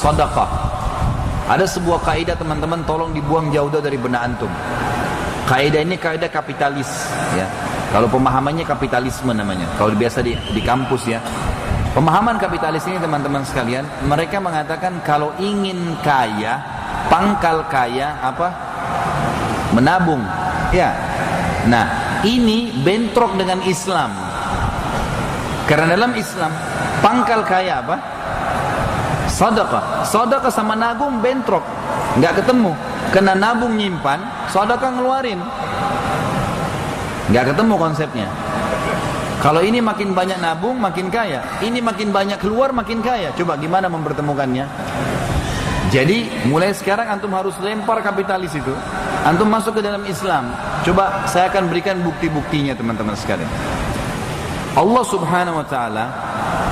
as-sadaqah. Ada sebuah kaidah teman-teman, tolong dibuang jauh-jauh dari benak antum. Kaidah ini kaidah kapitalis, ya. Kalau pemahamannya kapitalisme namanya. Kalau biasa di kampus, ya. Pemahaman kapitalis ini teman-teman sekalian, mereka mengatakan kalau ingin kaya, pangkal kaya apa? Menabung, ya. Nah, ini bentrok dengan Islam. Karena dalam Islam, pangkal kaya apa? Sedekah. Sedekah sama nabung bentrok, nggak ketemu. Kena nabung nyimpan, sedekah ngeluarin, nggak ketemu konsepnya. Kalau ini makin banyak nabung makin kaya, ini makin banyak keluar makin kaya. Coba gimana mempertemukannya? Jadi mulai sekarang antum harus lempar kapitalis itu, antum masuk ke dalam Islam. Coba saya akan berikan bukti-buktinya teman-teman sekalian. Allah Subhanahu wa taala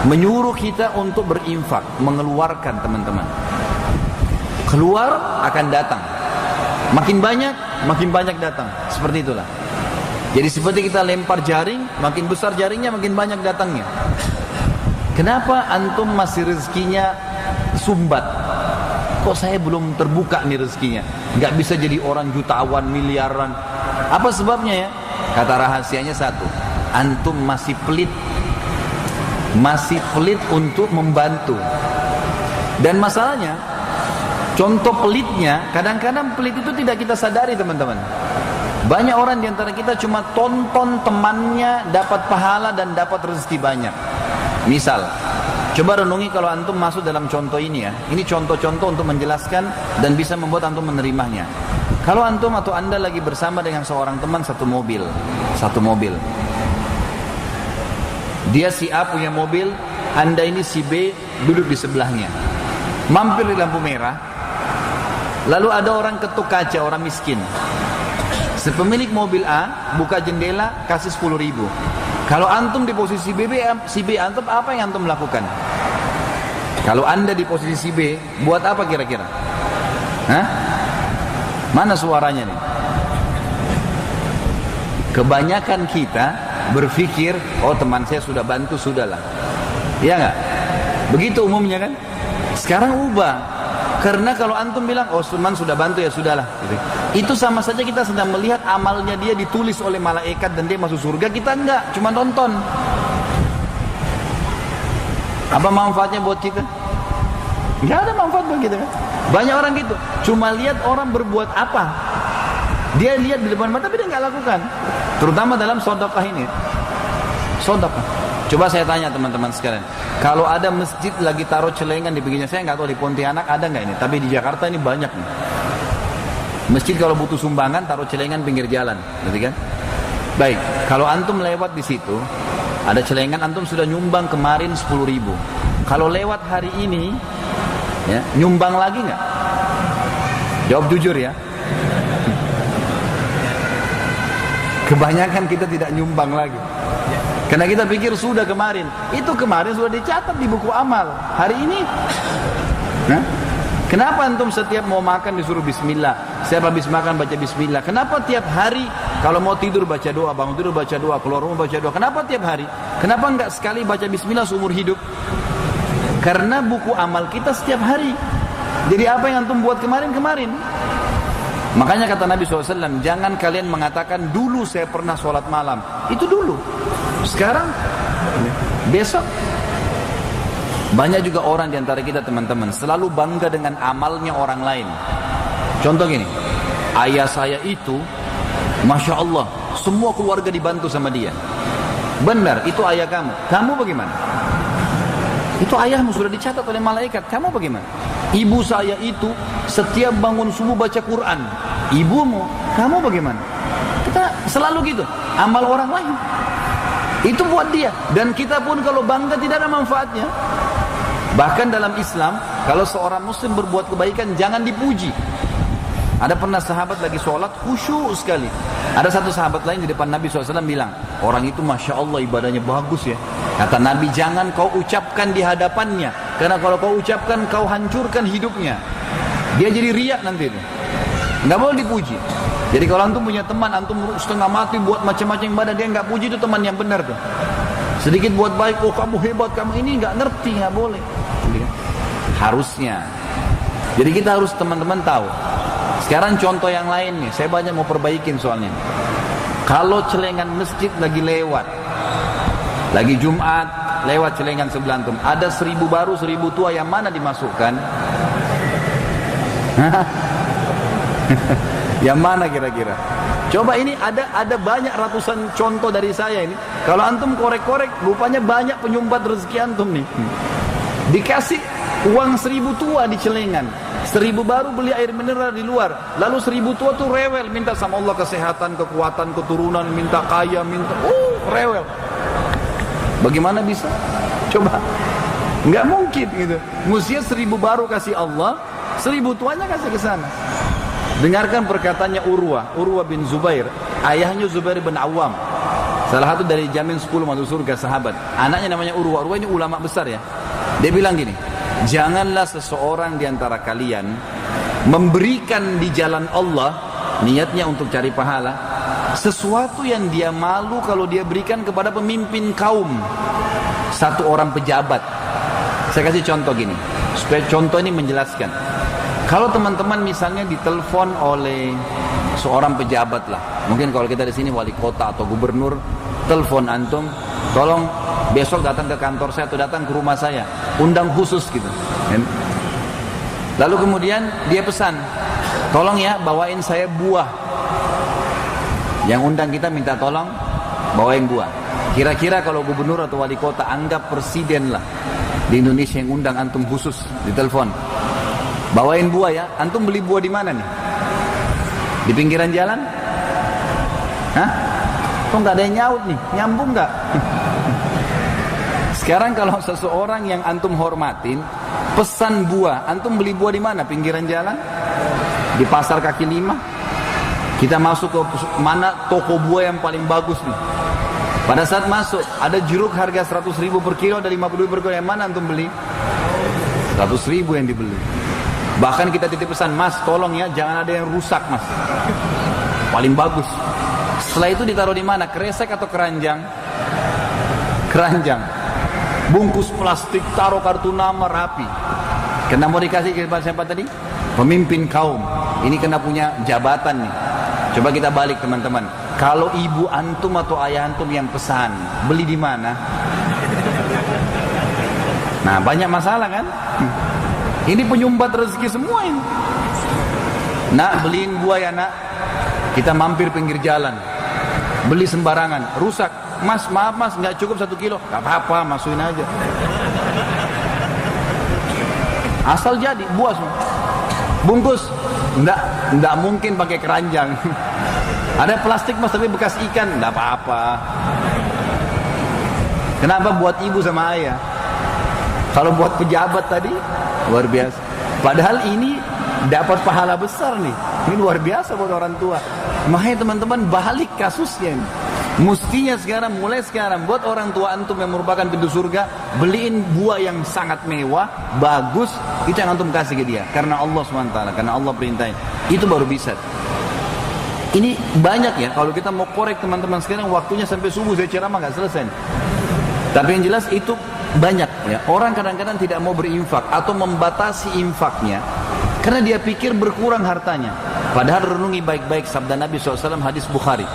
menyuruh kita untuk berinfak, mengeluarkan teman-teman. Keluar akan datang. Makin banyak datang. Seperti itulah. Jadi seperti kita lempar jaring, makin besar jaringnya makin banyak datangnya. Kenapa antum masih rezekinya sumbat? Kok saya belum terbuka nih rezekinya? Nggak bisa jadi orang jutawan, miliaran. Apa sebabnya ya? Kata rahasianya satu, antum masih pelit. Masih pelit untuk membantu. Dan masalahnya, contoh pelitnya, kadang-kadang pelit itu tidak kita sadari teman-teman. Banyak orang diantara kita cuma tonton temannya dapat pahala dan dapat rezeki banyak. Misal, coba renungi kalau antum masuk dalam contoh ini ya. Ini contoh-contoh untuk menjelaskan dan bisa membuat antum menerimanya. Kalau antum atau anda lagi bersama dengan seorang teman satu mobil. Dia si A punya mobil, anda ini si B duduk di sebelahnya. Mampir di lampu merah, lalu ada orang ketuk kaca, orang miskin. Sepemilik mobil A buka jendela kasih 10.000. Kalau antum di posisi si B antum apa yang antum lakukan? Kalau anda di posisi si B, buat apa kira-kira? Hah? Mana suaranya nih? Kebanyakan kita berpikir, oh teman saya sudah bantu, sudahlah. Iya nggak? Begitu umumnya kan? Sekarang ubah. Karena kalau antum bilang, oh teman sudah bantu ya sudahlah, gitu. Itu sama saja kita sedang melihat amalnya dia ditulis oleh malaikat dan dia masuk surga, kita enggak, cuma nonton. Apa manfaatnya buat kita? Enggak ada manfaat buat kita kan? Banyak orang gitu, cuma lihat orang berbuat apa. Dia lihat di depan mata tapi dia enggak lakukan. Terutama dalam sedekah ini. Sedekah. Coba saya tanya teman-teman sekalian, kalau ada masjid lagi taruh celengan di pinggirnya, saya nggak tahu di Pontianak ada nggak ini, tapi di Jakarta ini banyak nih. Masjid kalau butuh sumbangan taruh celengan pinggir jalan, gitu kan? Baik, kalau antum lewat di situ, ada celengan antum sudah nyumbang kemarin 10.000. Kalau lewat hari ini, ya, nyumbang lagi nggak? Jawab jujur ya. Kebanyakan kita tidak nyumbang lagi. Karena kita pikir sudah kemarin. Itu kemarin sudah dicatat di buku amal. Hari ini, nah, kenapa antum setiap mau makan disuruh bismillah? Setiap habis makan baca bismillah. Kenapa tiap hari kalau mau tidur baca doa, bangun tidur baca doa, keluar rumah baca doa? Kenapa tiap hari? Kenapa enggak sekali baca bismillah seumur hidup? Karena buku amal kita setiap hari. Jadi apa yang antum buat kemarin-kemarin? Makanya kata Nabi SAW, jangan kalian mengatakan dulu saya pernah sholat malam. Itu dulu. Sekarang, besok. Banyak juga orang diantara kita teman-teman selalu bangga dengan amalnya orang lain. Contoh gini, ayah saya itu, Masya Allah, semua keluarga dibantu sama dia. Benar, itu ayah kamu. Kamu bagaimana? Itu ayahmu sudah dicatat oleh malaikat. Kamu bagaimana? Ibu saya itu setiap bangun subuh baca Quran. Ibumu, kamu bagaimana? Kita selalu gitu. Amal orang lain itu buat dia. Dan kita pun kalau bangga tidak ada manfaatnya. Bahkan dalam Islam, kalau seorang muslim berbuat kebaikan jangan dipuji. Ada pernah sahabat lagi sholat khusyuk sekali. Ada satu sahabat lain di depan Nabi SAW bilang, orang itu Masya Allah ibadahnya bagus ya. Kata Nabi, jangan kau ucapkan di hadapannya. Karena kalau kau ucapkan, kau hancurkan hidupnya. Dia jadi riak nanti itu. Nggak boleh dipuji. Jadi kalau antum punya teman, antum setengah mati buat macam-macam ibadah, dia nggak puji, itu teman yang benar tuh. Sedikit buat baik, oh kamu hebat, kamu ini nggak ngerti, nggak boleh. Harusnya Jadi kita harus teman-teman tahu. Sekarang contoh yang lain nih, saya banyak mau perbaikin soalnya. Kalau celengan masjid lagi lewat, lagi Jumat, lewat celengan sebelah antum, ada 1000 baru 1000 tua, yang mana dimasukkan? Yang mana kira-kira? Coba, ini ada banyak ratusan contoh dari saya ini. Kalau antum korek-korek, rupanya banyak penyumbat rezeki antum nih. Dikasih uang 1000 tua di celengan, 1000 baru beli air mineral di luar, lalu 1000 tua tuh rewel, minta sama Allah kesehatan, kekuatan, keturunan, minta kaya, minta rewel. Bagaimana bisa? Coba, nggak mungkin gitu. Mestinya 1000 baru kasih Allah, 1000 tuanya kasih ke sana. Dengarkan perkataannya Urwah bin Zubair, ayahnya Zubair bin Awam, salah satu dari jamin 10 masuk surga sahabat. Anaknya namanya Urwah ini ulama besar ya. Dia bilang gini, janganlah seseorang di antara kalian memberikan di jalan Allah, niatnya untuk cari pahala, sesuatu yang dia malu kalau dia berikan kepada pemimpin kaum, satu orang pejabat. Saya kasih contoh gini, supaya contoh ini menjelaskan. Kalau teman-teman misalnya ditelepon oleh seorang pejabat lah, mungkin kalau kita di sini wali kota atau gubernur, telepon antum, tolong besok datang ke kantor saya atau datang ke rumah saya, undang khusus gitu. Lalu kemudian dia pesan, tolong ya bawain saya buah. Yang undang kita minta tolong bawain buah. Kira-kira kalau gubernur atau wali kota, anggap presiden lah di Indonesia yang undang antum khusus, ditelepon, bawain buah ya. Antum beli buah di mana nih? Di pinggiran jalan? Hah? Kok nggak ada yang nyaut nih? Nyambung nggak? Sekarang kalau seseorang yang antum hormatin pesan buah, antum beli buah di mana? Pinggiran jalan? Di pasar kaki 5? Kita masuk ke mana toko buah yang paling bagus nih? Pada saat masuk, ada jeruk harga 100.000 per kilo, ada 50.000 per kilo. Yang mana antum beli? 100.000 yang dibeli. Bahkan kita titip pesan, mas tolong ya jangan ada yang rusak mas, paling bagus. Setelah itu ditaruh di mana? Kresek atau keranjang? Keranjang. Bungkus plastik, taruh kartu nama rapi. Kena mau dikasih kepada siapa tadi? Pemimpin kaum. Ini kena punya jabatan nih. Coba kita balik teman-teman. Kalau ibu antum atau ayah antum yang pesan, beli di mana? Nah banyak masalah kan? Ini penyumbat rezeki semua ini. Nak beliin buah ya nak. Kita mampir pinggir jalan, beli sembarangan, rusak. Mas maaf mas, nggak cukup 1 kilo. Gak apa-apa, masukin aja. Asal jadi buah semua. Bungkus, enggak mungkin pakai keranjang. Ada plastik mas tapi bekas ikan, enggak apa-apa. Kenapa buat ibu sama ayah? Kalau buat pejabat tadi luar biasa. Padahal ini dapat pahala besar nih. Ini luar biasa buat orang tua. Makanya teman-teman balik kasusnya ini. Mestinya sekarang, mulai sekarang, buat orang tua antum yang merupakan pintu surga, beliin buah yang sangat mewah, bagus, itu yang antum kasih ke dia. Karena Allah SWT, karena Allah perintahin. Itu baru bisa. Ini banyak ya, kalau kita mau korek teman-teman sekarang, waktunya sampai subuh saya ceramah gak selesai. Tapi yang jelas itu banyak ya. Orang kadang-kadang tidak mau berinfak atau membatasi infaknya karena dia pikir berkurang hartanya. Padahal renungi baik-baik sabda Nabi SAW, hadis Bukhari.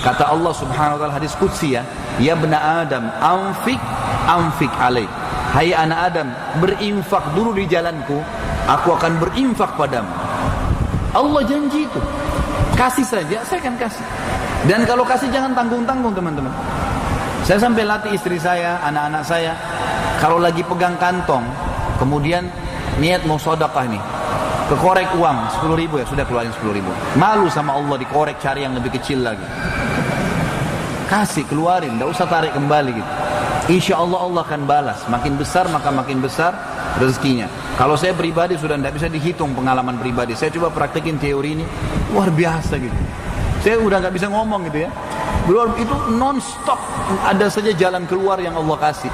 Kata Allah Subhanahu wa taala, hadis qudsi ya, ya bena Adam, anfik alaik. Hai anak Adam, berinfak dulu di jalanku, aku akan berinfak padamu. Allah janji itu. Kasih saja, saya akan kasih. Dan kalau kasih jangan tanggung-tanggung teman-teman. Saya sampai latih istri saya, anak-anak saya, kalau lagi pegang kantong, kemudian niat mau sedekah nih, kekorek uang 10.000 ya, sudah keluarin 10.000. Malu sama Allah dikorek, cari yang lebih kecil lagi. Kasih, keluarin, tidak usah tarik kembali gitu. Insya Allah Allah akan balas. Makin besar maka makin besar rezekinya. Kalau saya pribadi sudah tidak bisa dihitung pengalaman pribadi. Saya coba praktekin teori ini, luar biasa gitu. Saya udah nggak bisa ngomong gitu ya. Luar itu non-stop, ada saja jalan keluar yang Allah kasih.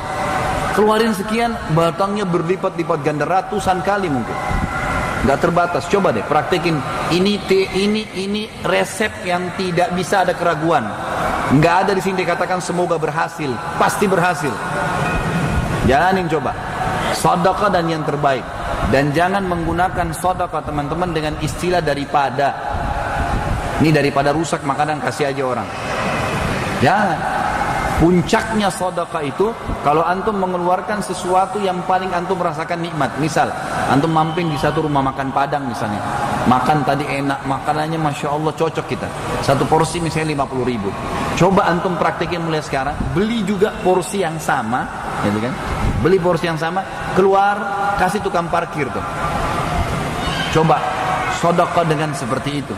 Keluarin sekian, batangnya berlipat-lipat ganda ratusan kali mungkin. Nggak terbatas. Coba deh praktekin. Ini resep yang tidak bisa ada keraguan. Nggak ada di sini dikatakan semoga berhasil, pasti berhasil. Jalanin coba. Sedekah dan yang terbaik. Dan jangan menggunakan sedekah teman-teman dengan istilah daripada. Ini daripada rusak makanan kasih aja orang. Jangan. Puncaknya sedekah itu kalau antum mengeluarkan sesuatu yang paling antum merasakan nikmat. Misal, antum mamping di satu rumah makan Padang misalnya. Makan tadi enak, makanannya Masya Allah cocok kita. Satu porsi misalnya 50.000. Coba antum praktekin mulai sekarang. Beli juga porsi yang sama, gitu kan? Beli porsi yang sama, keluar kasih tukang parkir tuh. Coba sedekah dengan seperti itu.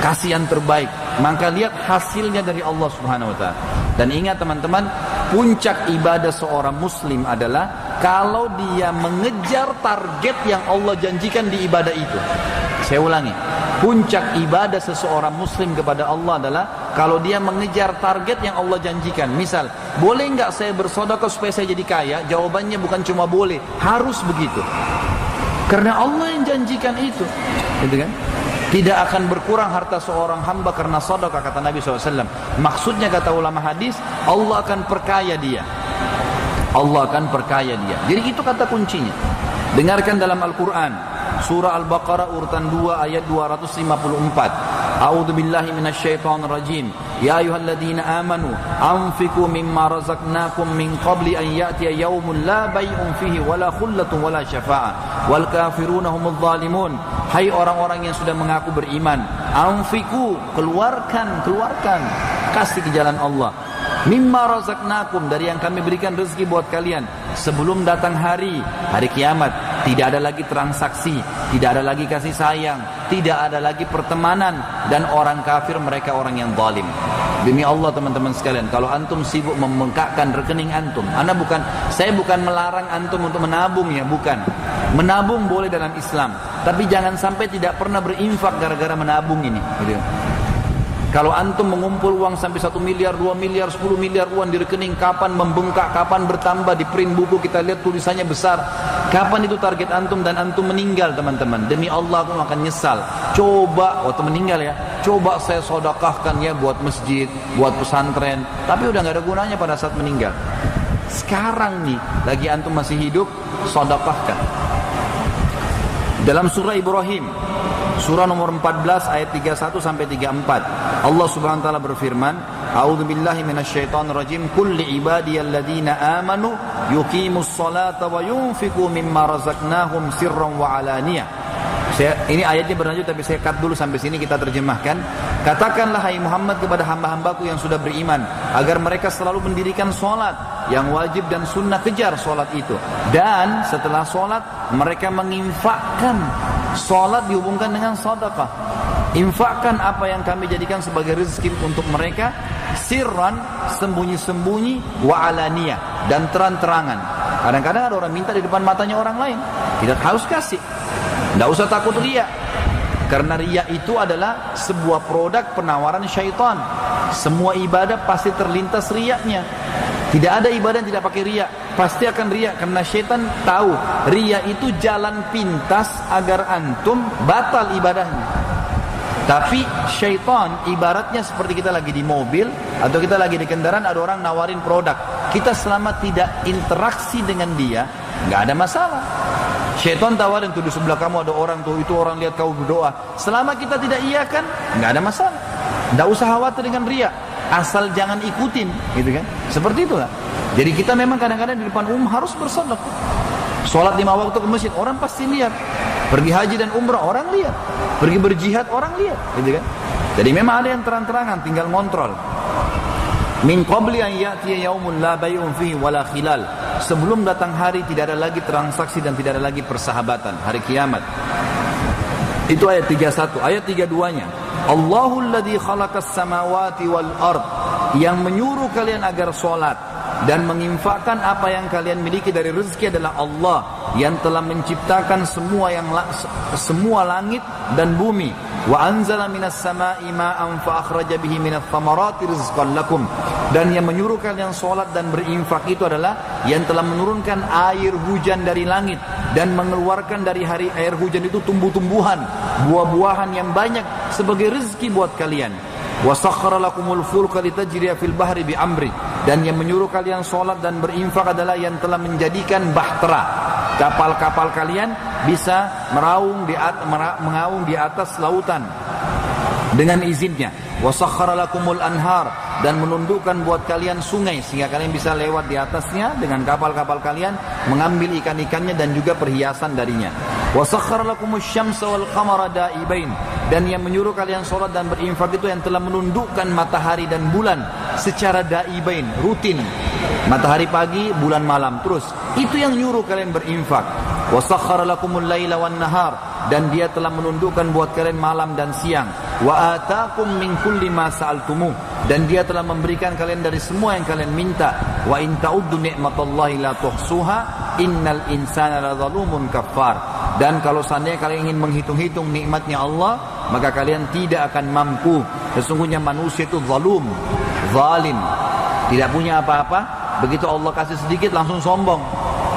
Kasih yang terbaik. Maka lihat hasilnya dari Allah Subhanahu wa taala. Dan ingat teman-teman, puncak ibadah seorang muslim adalah kalau dia mengejar target yang Allah janjikan di ibadah itu. Saya ulangi, puncak ibadah seseorang muslim kepada Allah adalah kalau dia mengejar target yang Allah janjikan. Misal, boleh nggak saya bersedekah supaya saya jadi kaya? Jawabannya bukan cuma boleh, harus begitu. Karena Allah yang janjikan itu, gitu kan? Tidak akan berkurang harta seorang hamba karena sedekah, kata Nabi SAW. Maksudnya kata ulama hadis, Allah akan perkaya dia. Allah akan perkaya dia. Jadi itu kata kuncinya. Dengarkan dalam Al-Quran. Surah Al-Baqarah urutan 2 ayat 254. A'udzu billahi minasyaitonir rajim. Ya ayyuhalladzina amanu anfiqu mimma razaqnakum min qabli an ya'tiya yaumun la bai'un fihi wala khullatun wala syafa'ah wal kafiruna humudz zalimun. Hai orang-orang yang sudah mengaku beriman, anfiqu, keluarkan, kasih ke jalan Allah. Mimma razaqnakum, dari yang kami berikan rezeki buat kalian sebelum datang hari kiamat. Tidak ada lagi transaksi, tidak ada lagi kasih sayang, tidak ada lagi pertemanan, dan orang kafir mereka orang yang zalim. Demi Allah teman-teman sekalian, kalau antum sibuk membengkakkan rekening antum, saya bukan melarang antum untuk menabung ya, bukan. Menabung boleh dalam Islam, tapi jangan sampai tidak pernah berinfak gara-gara menabung ini, gitu. Kalau antum mengumpul uang sampai 1 miliar, 2 miliar, 10 miliar uang di rekening, kapan membengkak, kapan bertambah, di print buku kita lihat tulisannya besar. Kapan itu target antum dan antum meninggal teman-teman? Demi Allah aku akan nyesal. Coba waktu meninggal ya, coba saya sedekahkan ya buat masjid, buat pesantren, tapi udah nggak ada gunanya pada saat meninggal. Sekarang nih, lagi antum masih hidup, sedekahkan. Dalam surah Ibrahim, surah nomor 14 ayat 31 sampai 34, Allah Subhanahu wa taala berfirman, A'udzu billahi minasyaitonir rajim. Qul li ibadiyalladzina amanu yuqimus salata wa yunfiqu mimma razaqnahum sirran wa alaniyah. Ini ayatnya berlanjut tapi saya cut dulu sampai sini, kita terjemahkan. Katakanlah hai Muhammad kepada hamba-hambaku yang sudah beriman agar mereka selalu mendirikan salat yang wajib dan sunnah, kejar salat itu. Dan setelah salat mereka menginfakkan. Salat dihubungkan dengan sedekah. Infakkan apa yang kami jadikan sebagai rezeki untuk mereka, sirran, sembunyi-sembunyi, wa alaniyah, dan terang-terangan. Kadang-kadang ada orang minta di depan matanya orang lain, tidak harus kasih. Tidak usah takut riya, karena riya itu adalah sebuah produk penawaran syaitan. Semua ibadah pasti terlintas riyanya. Tidak ada ibadah yang tidak pakai riya, pasti akan riya, karena syaitan tahu riya itu jalan pintas agar antum batal ibadahnya. Tapi syaitan ibaratnya seperti kita lagi di mobil atau kita lagi di kendaraan, ada orang nawarin produk, kita selama tidak interaksi dengan dia nggak ada masalah. Syaitan tawarin tuh di sebelah kamu ada orang tuh, itu orang lihat kau berdoa, selama kita tidak iakan nggak ada masalah. Nggak usah khawatir dengan riya, asal jangan ikutin, gitu kan? Seperti itulah. Jadi kita memang kadang-kadang di depan umum harus bersedekah. Sholat 5 waktu ke masjid, orang pasti lihat. Pergi haji dan umrah, orang lihat. Pergi berjihad, orang lihat, gitu kan? Jadi memang ada yang terang-terangan, tinggal ngontrol. Min qabli an ya'tiya yaumun la bai'un fihi wala khilal. Sebelum datang hari tidak ada lagi transaksi dan tidak ada lagi persahabatan, hari kiamat. Itu ayat 31. Ayat 32-nya, Allahul ladzi khalaqas samawati wal ard, yang menyuruh kalian agar sholat dan menginfakkan apa yang kalian miliki dari rezeki adalah Allah yang telah menciptakan semua langit dan bumi. Wa anzala minas sama'i ma'an fa akhraja bihi minats thamarati rizqan lakum. Dan yang menyuruh kalian salat dan berinfak itu adalah yang telah menurunkan air hujan dari langit dan mengeluarkan dari air hujan itu tumbuh-tumbuhan, buah-buahan yang banyak sebagai rezeki buat kalian. Wa sakhkhara lakumul fulka litajriya fil bahri bi amri. Dan yang menyuruh kalian sholat dan berinfak adalah yang telah menjadikan bahtera, kapal-kapal kalian bisa mengaung di atas lautan dengan izinnya. Wasakhkhara lakumul anhar, dan menundukkan buat kalian sungai sehingga kalian bisa lewat di atasnya dengan kapal-kapal kalian, mengambil ikan-ikannya dan juga perhiasan darinya. Wasakhkhara lakumus syamsa wal qamara da'ibain, dan yang menyuruh kalian sholat dan berinfak itu yang telah menundukkan matahari dan bulan secara da'ibain, rutin. Matahari pagi, bulan malam, terus. Itu yang nyuruh kalian berinfak. Wasakhkhara lakumul laila wan nahar, dan dia telah menundukkan buat kalian malam dan siang. Wa ataakum min kulli ma sa'altumuh, dan dia telah memberikan kalian dari semua yang kalian minta. Wa in ta'uddu ni'matallahi la tuhsuha innal insana ladzalumun kafar. Dan kalau seandainya kalian ingin menghitung-hitung nikmatnya Allah, maka kalian tidak akan mampu. Sesungguhnya manusia itu zalim, tidak punya apa-apa. Begitu Allah kasih sedikit langsung sombong,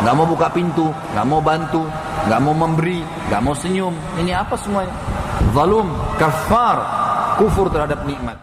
nggak mau buka pintu, nggak mau bantu, nggak mau memberi, nggak mau senyum. Ini apa semuanya? Zalum, kafar, kufur terhadap nikmat.